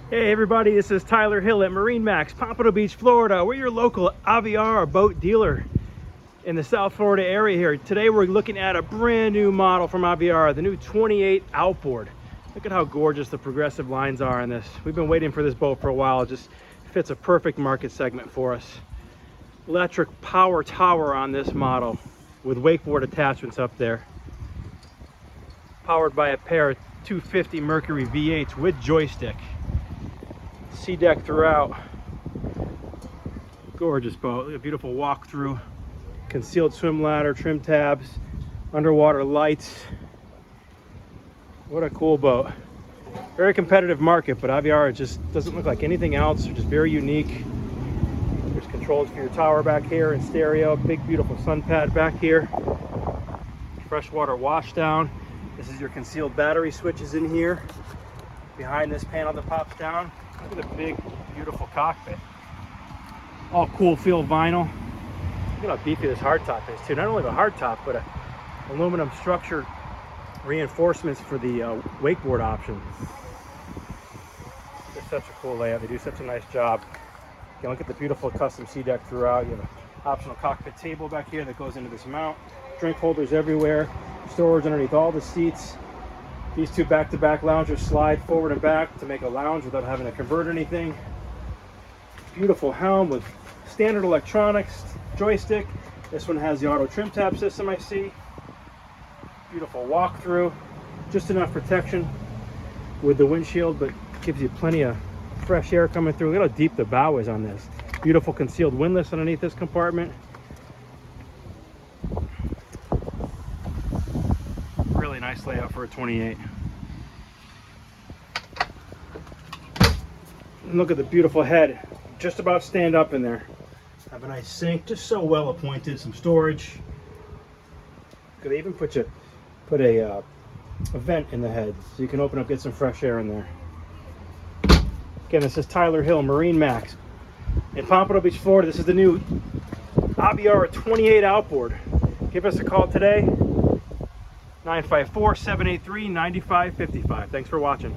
Hey everybody, this is Tyler Hill at MarineMax, Pompano Beach, Florida. We're your local Aviara boat dealer in the South Florida area here. Today we're looking at a brand new model from Aviara, the new 28 Outboard. Look at how gorgeous the progressive lines are on this. We've been waiting for this boat for a while. It just fits a perfect market segment for us. Electric power tower on this model with wakeboard attachments up there. Powered by a pair of 250 Mercury V8s with joystick. Sea deck throughout. Gorgeous boat. Look at a beautiful walk-through. Concealed swim ladder, trim tabs, underwater lights. What a cool boat. Very competitive market, but Aviara just doesn't look like anything else. They're just very unique. There's controls for your tower back here and stereo. Big beautiful sun pad back here. Freshwater wash down. This is your concealed battery switches in here. Behind this panel that pops down. Look at the big, beautiful cockpit. All cool feel vinyl. Look at how beefy this hardtop is too. Not only the hardtop, but aluminum structured reinforcements for the wakeboard option. It's such a cool layout. They do such a nice job. You can look at the beautiful custom sea deck throughout. You have an optional cockpit table back here that goes into this mount. Drink holders everywhere. Storage underneath all the seats. These two back-to-back loungers slide forward and back to make a lounge without having to convert anything. Beautiful helm with standard electronics, joystick. This one has the auto trim tab system, I see. Beautiful walk-through. Just enough protection with the windshield, but gives you plenty of fresh air coming through. Look how deep the bow is on this. Beautiful concealed windlass underneath this compartment. Really nice layout for a 28. And look at the beautiful head. Just about stand up in there. Have a nice sink, just so well appointed. Some storage. Could even put a vent in the head so you can open up, get some fresh air in there. Again, this is Tyler Hill, MarineMax in Pompano Beach, Florida. This is the new Aviara 28 Outboard. Give us a call today. 954-783-9555. Thanks for watching.